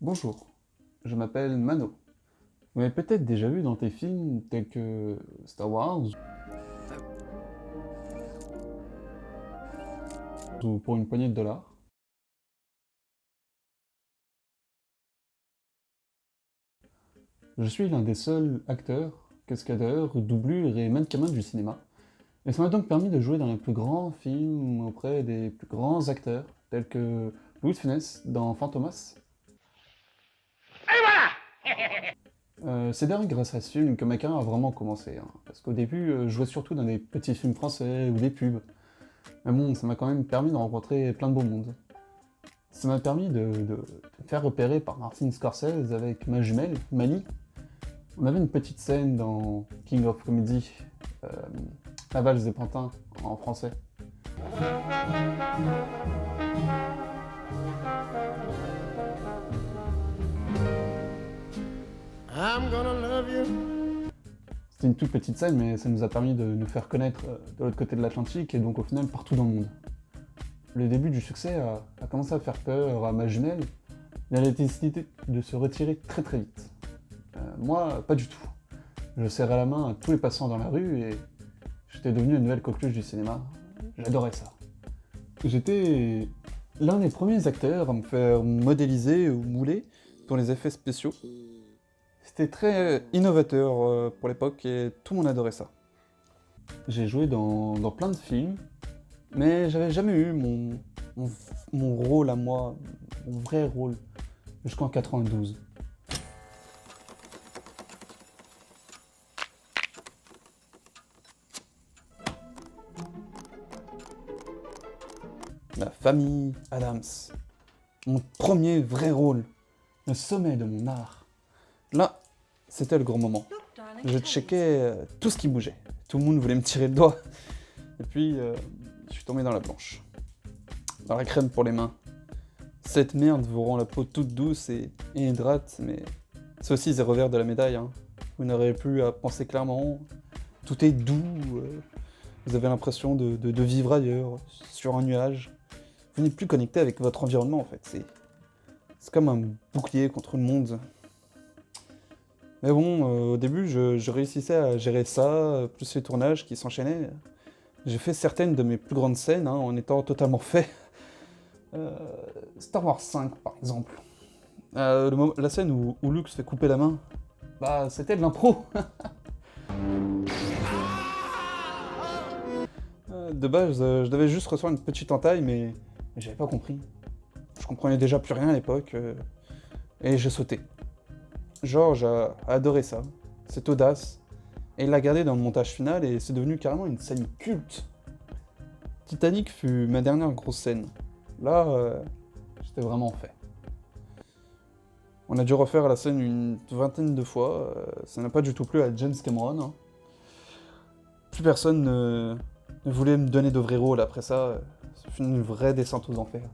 Bonjour, je m'appelle Mano. Vous m'avez peut-être déjà vu dans tes films tels que Star Wars ou Pour une poignée de dollars. Je suis l'un des seuls acteurs, cascadeurs, doublures et mannequins du cinéma. Et ça m'a donc permis de jouer dans les plus grands films auprès des plus grands acteurs tels que Louis de Funès dans Fantomas. C'est d'ailleurs grâce à ce film que ma carrière a vraiment commencé, hein, parce qu'au début, je jouais surtout dans des petits films français ou des pubs. Mais bon, ça m'a quand même permis de rencontrer plein de beau monde. Ça m'a permis de me faire repérer par Martin Scorsese avec ma jumelle, Mani. On avait une petite scène dans King of Comedy, euh, La valse des pantins en français. I'm gonna love you. C'était une toute petite scène, mais ça nous a permis de nous faire connaître de l'autre côté de l'Atlantique et donc au final partout dans le monde. Le début du succès a commencé à faire peur à ma jumelle, et elle a décidé de se retirer très très vite. Moi, pas du tout. Je serrais la main à tous les passants dans la rue et j'étais devenu une nouvelle coqueluche du cinéma. J'adorais ça. J'étais l'un des premiers acteurs à me faire modéliser ou mouler pour les effets spéciaux. C'était très innovateur pour l'époque et tout le monde adorait ça. J'ai joué dans plein de films, mais j'avais jamais eu mon rôle à moi, mon vrai rôle, jusqu'en 92. La famille Adams. Mon premier vrai rôle. Le sommet de mon art. Là, c'était le grand moment. Je checkais tout ce qui bougeait. Tout le monde voulait me tirer le doigt. Et puis, je suis tombé dans la blanche. Dans la crème pour les mains. Cette merde vous rend la peau toute douce et hydrate, mais c'est aussi les revers de la médaille. Hein. Vous n'aurez plus à penser clairement. Tout est doux. Vous avez l'impression de vivre ailleurs, sur un nuage. Vous n'êtes plus connecté avec votre environnement en fait. C'est comme un bouclier contre le monde. Mais bon, au début, je réussissais à gérer ça, plus les tournages qui s'enchaînaient. J'ai fait certaines de mes plus grandes scènes hein, en étant totalement fait. Star Wars 5 par exemple. La scène où Luke se fait couper la main, bah c'était de l'impro. De base, je devais juste recevoir une petite entaille, mais j'avais pas compris. Je comprenais déjà plus rien à l'époque, et j'ai sauté. George a adoré ça, cette audace, et il l'a gardé dans le montage final, et c'est devenu carrément une scène culte. Titanic fut ma dernière grosse scène. Là, j'étais vraiment fait. On a dû refaire la scène une vingtaine de fois, ça n'a pas du tout plu à James Cameron. Hein. Plus personne ne voulait me donner de vrais rôles après ça, c'est une vraie descente aux enfers.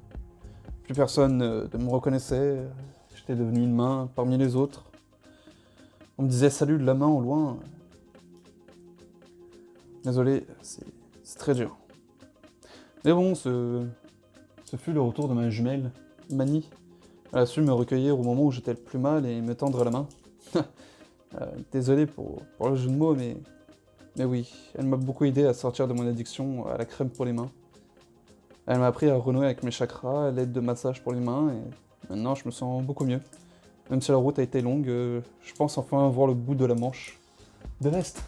Plus personne ne me reconnaissait, j'étais devenu une main parmi les autres. On me disait salut de la main au loin. Désolé, c'est très dur. Mais bon, ce fut le retour de ma jumelle, Mani. Elle a su me recueillir au moment où j'étais le plus mal et me tendre la main. Désolé pour le jeu de mots, mais oui, elle m'a beaucoup aidé à sortir de mon addiction à la crème pour les mains. Elle m'a appris à renouer avec mes chakras à l'aide de massages pour les mains et maintenant je me sens beaucoup mieux. Même si la route a été longue, je pense enfin voir le bout de la manche. De l'Est.